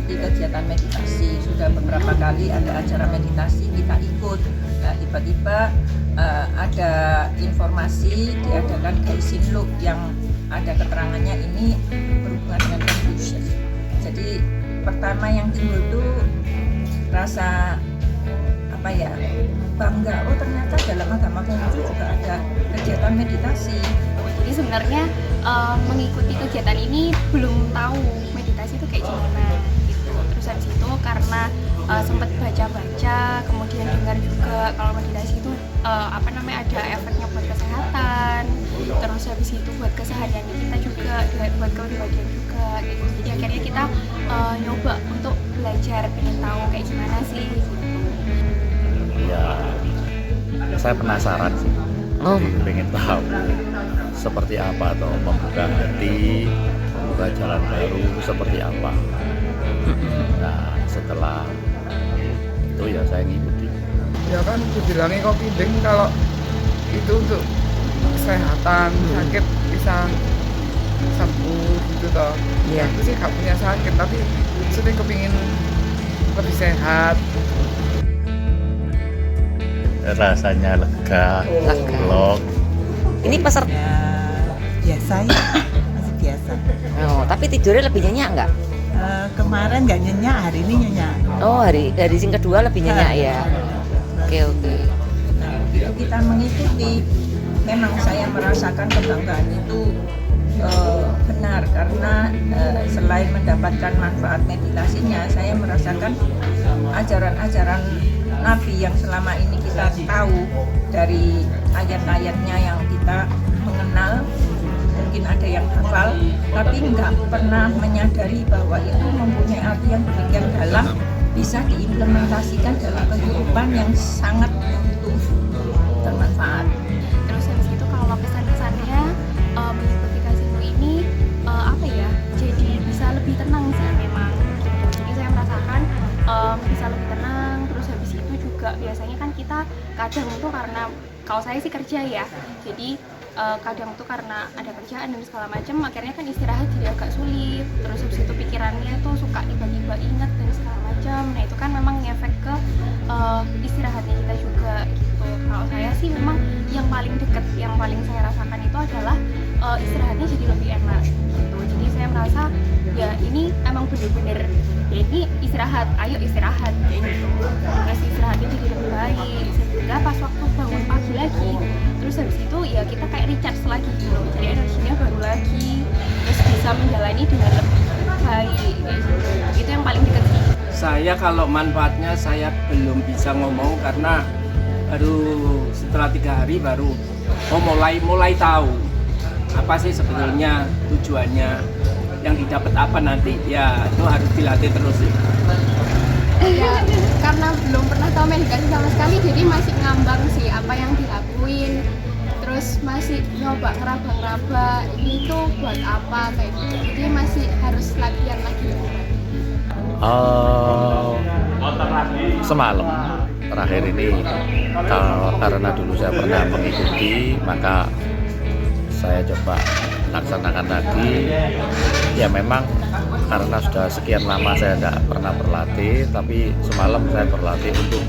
mengikuti kegiatan meditasi. Sudah beberapa kali ada acara meditasi kita ikut. Nah, tiba-tiba ada informasi diadakan Gaisin Loop yang ada keterangannya ini berhubungan dengan Confucius. Jadi pertama yang timbul tuh rasa bangga, oh ternyata dalam agama Konghucu juga ada kegiatan meditasi. Jadi sebenarnya mengikuti kegiatan ini belum tahu meditasi itu kayak gimana gitu. Terus habis itu karena sempat baca-baca, kemudian dengar juga kalau meditasi itu ada efeknya buat kesehatan. Terus habis itu buat keseharian kita juga, buat kepribadian juga gitu. Jadi akhirnya kita nyoba untuk belajar, pengen tahu kayak gimana sih gitu. Ya, saya penasaran sih. Pengen tahu seperti apa, atau membuka hati, membuka jalan baru seperti apa. Nah, setelah itu ya saya ngikuti. Ya kan dibilangnya kopi ding kalau itu untuk kesehatan, sakit bisa sembuh gitu toh. Iya. Aku sih gak punya sakit, tapi sering kepingin lebih sehat. Rasanya lega, blok. Ini peserta Biasa ya, masih biasa. tapi tidurnya lebih nyenyak nggak? Kemarin nggak nyenyak, hari ini nyenyak. Oh, hari sing kedua lebih nyenyak ya. Oke. Nah, begitu kita mengikuti, memang saya merasakan kebanggaan itu benar karena selain mendapatkan manfaat meditasinya, saya merasakan ajaran-ajaran Nabi yang selama ini kita tahu dari ayat-ayatnya yang kita mengenal, mungkin ada yang hafal, tapi nggak pernah menyadari bahwa itu mempunyai arti yang demikian dalam, bisa diimplementasikan dalam kehidupan yang sangat utuh, bermanfaat. Terus habis itu kalau kesan-kesannya mengikuti Gaisin ini jadi bisa lebih tenang sih memang. Jadi saya merasakan bisa lebih tenang. Terus habis itu juga biasanya kan kita kadang itu karena kalau saya sih kerja ya, jadi kadang tuh karena ada kerjaan dan segala macam, akhirnya kan istirahat jadi agak sulit. Terus habis itu pikirannya tuh suka tiba-tiba ingat dan segala macam. Nah itu kan memang ngefek ke istirahatnya kita juga gitu. Kalau saya sih memang yang paling deket, yang paling saya rasakan itu adalah istirahatnya jadi lebih enak gitu. Jadi saya merasa ya ini emang bener-bener ya ini istirahat, ayo istirahat kayak gitu. Terus istirahatnya jadi lebih baik, sehingga pas waktu bangun pagi lagi, terus habis itu ya kita kayak recharge lagi gitu. Jadi energinya baru lagi, terus bisa menjalani dengan lebih baik gitu. Itu yang paling dekat sih. Saya kalau manfaatnya saya belum bisa ngomong karena baru setelah 3 hari baru mulai tahu apa sih sebetulnya tujuannya, yang didapat apa nanti, ya itu harus dilatih terus sih. Ya karena belum pernah tahu meditasi sama sekali, jadi masih ngambang sih apa yang dilakuin. Terus masih nyoba ngeraba-ngeraba ini tuh buat apa kayak gitu. Jadi masih harus latihan lagi. Semalam terakhir ini, karena dulu saya pernah mengikuti, maka saya coba laksanakan lagi. Ya memang karena sudah sekian lama saya tidak pernah berlatih, tapi semalam saya berlatih untuk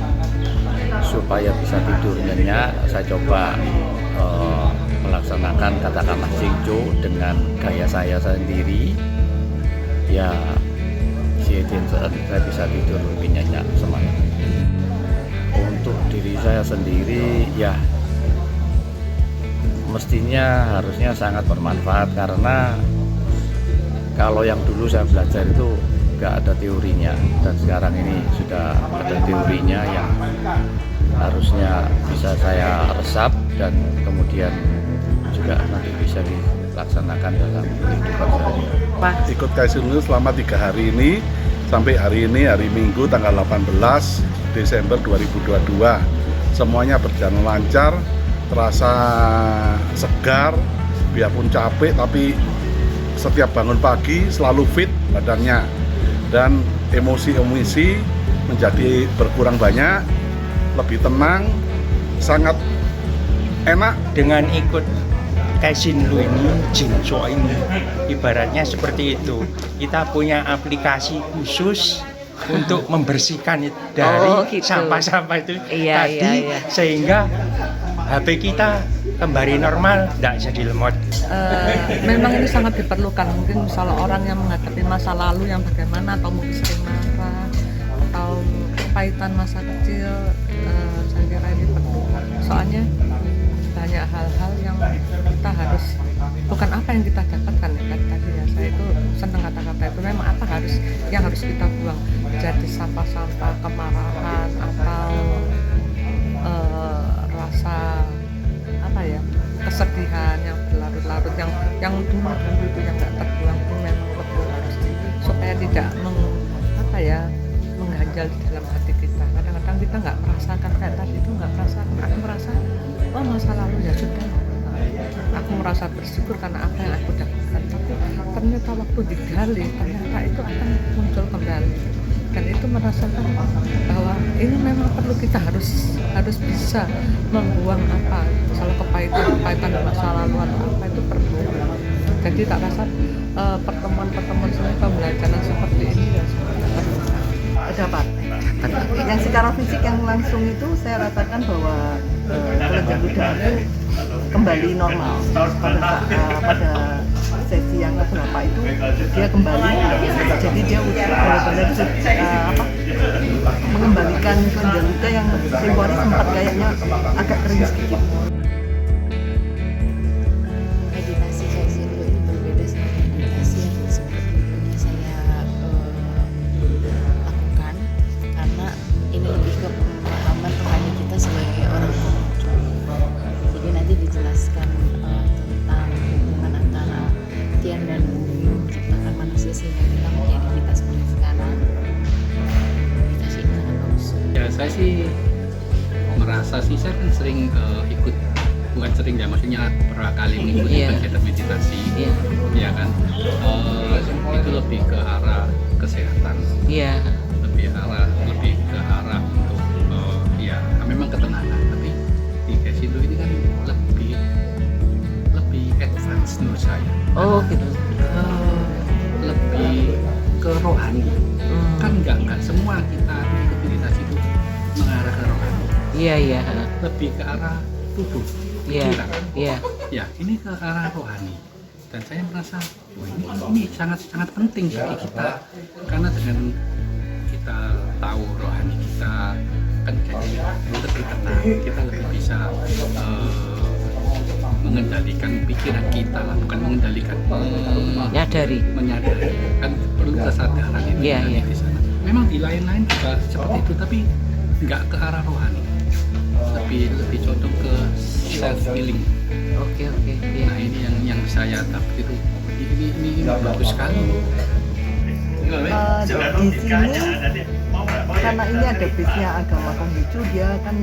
supaya bisa tidur nyenyak. Saya coba melaksanakan katakanlah Xingqiu dengan gaya saya sendiri. Ya saya bisa tidur lebih nyenyak semalam. Untuk diri saya sendiri ya mestinya harusnya sangat bermanfaat, karena kalau yang dulu saya belajar itu nggak ada teorinya, dan sekarang ini sudah ada teorinya yang harusnya bisa saya resap dan kemudian juga nanti bisa dilaksanakan dalam kehidupan sehari-hari. Ikut Gaisin Loop selama 3 hari ini sampai hari ini, hari Minggu tanggal 18 Desember 2022. Semuanya berjalan lancar, terasa segar, biarpun capek tapi setiap bangun pagi selalu fit badannya, dan emosi menjadi berkurang banyak, lebih tenang, sangat enak. Dengan ikut Kaishinlu ini, Jinsho ini, ibaratnya seperti itu. Kita punya aplikasi khusus untuk membersihkan dari gitu. sampah-sampah itu Iya, tadi, iya. sehingga HP kita kembali normal, tidak jadi lemot. Memang ini sangat diperlukan. Mungkin misalnya orang yang menghadapi masa lalu yang bagaimana, atau mungkin sering marah atau kepahitan masa kecil, saya kira ini perlu. Soalnya banyak hal-hal yang kita harus, bukan apa yang kita dapatkan ya, tadi ya saya itu senang kata-kata itu, memang apa yang harus kita buang, jadi sampah-sampah kemarahan atau rasa apa ya, kesedihan yang berlarut-larut, yang dulu itu yang nggak terbuang itu memang perlu harus supaya tidak mengganjal di dalam hati kita. Kadang-kadang kita nggak merasakan kayak tadi itu, nggak merasakan. Aku merasa oh masa lalu ya sudah. Aku merasa bersyukur karena apa yang aku dapatkan. Tapi ternyata waktu digali, ternyata itu akan muncul kembali. Dan itu merasakan bahwa ini memang perlu, kita harus bisa membuang apa, misalnya kepahitan di masa lalu atau apa, itu perlu. Jadi tak rasa pertemuan-pertemuan pembelajaran seperti ini ya perlu. Dapat. Yang secara fisik yang langsung itu saya rasakan bahwa kelenjar ludah itu kembali normal. Pada sesi yang keberapa itu dia kembali, jadi dia benar-benar mengembalikan kelenjar ludah yang tempoh hari sempat kayaknya agak kering sedikit. Meditasi Kaishinlu ini berbeda sama meditasi yang sebelumnya saya lakukan, karena ini lebih ke pemahaman rohani kita sebagai orang Konghucu. Jadi nanti dijelaskan tentang hubungan antara Tian dan Bumi menciptakan manusia sehingga kita menjadi kita seperti sekarang. Meditasi ini sangat bagus. Ya saya sih merasa sih, saya kan sering ikut, bukan sering ya, maksudnya beberapa kali mengikuti kegiatan meditasi, ya kan, itu lebih ke arah kesehatan, lebih ke arah untuk ya memang ketenangan, tapi di Kaishinlu ini kan lebih advance menurut saya. Oh gitu. Lebih ke rohani, kan nggak semua kita ikut meditasi itu mengarah ke rohani. Iya. Lebih ke arah tubuh, pikiran. Ya, ini ke arah rohani. Dan saya merasa, ini sangat penting bagi kita, karena dengan kita tahu rohani kita kan jadi lebih tenang, kita lebih bisa mengendalikan pikiran kita lah, bukan mengendalikan, menyadari kan perlu kesadaran itu di sana. Memang di lain-lain juga seperti itu, tapi nggak ke arah rohani, lebih condong ke self healing. Oke. Nah ini yang saya dapat itu, ini bagus sekali. Di sini karena ini ada base-nya agama Konghucu, dia kan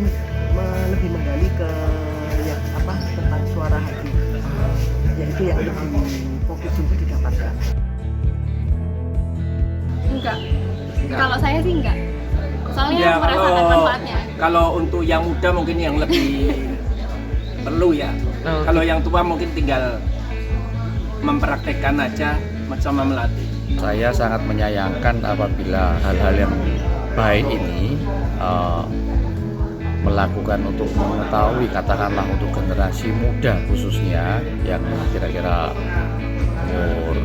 lebih menggali ke tentang suara hati, yaitu yang lebih fokus untuk didapatkan. Enggak. Kalau saya sih enggak. Soalnya merasakan manfaatnya. Kalau untuk yang muda mungkin yang lebih perlu ya. Kalau yang tua mungkin tinggal mempraktekkan aja sama melatih. Saya sangat menyayangkan apabila hal-hal yang baik ini melakukan untuk mengetahui, katakanlah untuk generasi muda khususnya yang kira-kira umur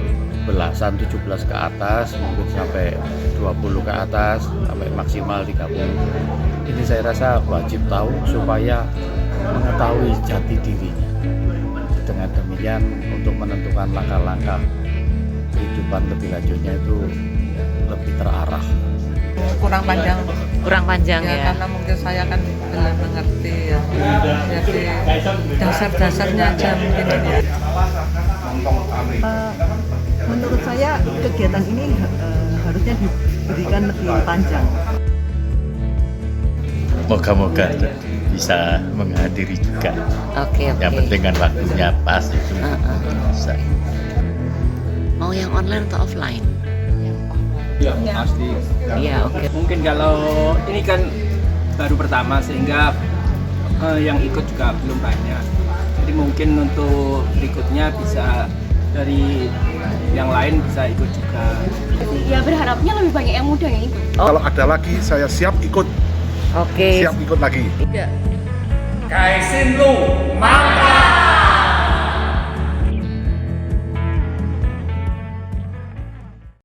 belasan, 17 ke atas, mungkin sampai 20 ke atas, sampai maksimal 30. Ini saya rasa wajib tahu supaya mengetahui jati dirinya. Dengan demikian untuk menentukan langkah-langkah kehidupan lebih lanjutnya itu lebih terarah. Kurang panjang ya. Karena mungkin saya kan belum mengerti ya. Jadi dasar-dasarnya aja mungkin ini. Menurut saya kegiatan ini harusnya diberikan lebih panjang. Moga-moga bisa menghadiri juga. Oke. Yang penting kan waktunya pas itu. Bisa. Mau yang online atau offline? Ya pasti. Iya, oke. Mungkin kalau ini kan baru pertama sehingga yang ikut juga belum banyak. Jadi mungkin untuk berikutnya bisa dari yang lain bisa ikut juga. Ya berharapnya lebih banyak yang muda yang ikut. Kalau ada lagi saya siap ikut. Oke. Siap ikut lagi. Iya. Kaisin lu, mantap!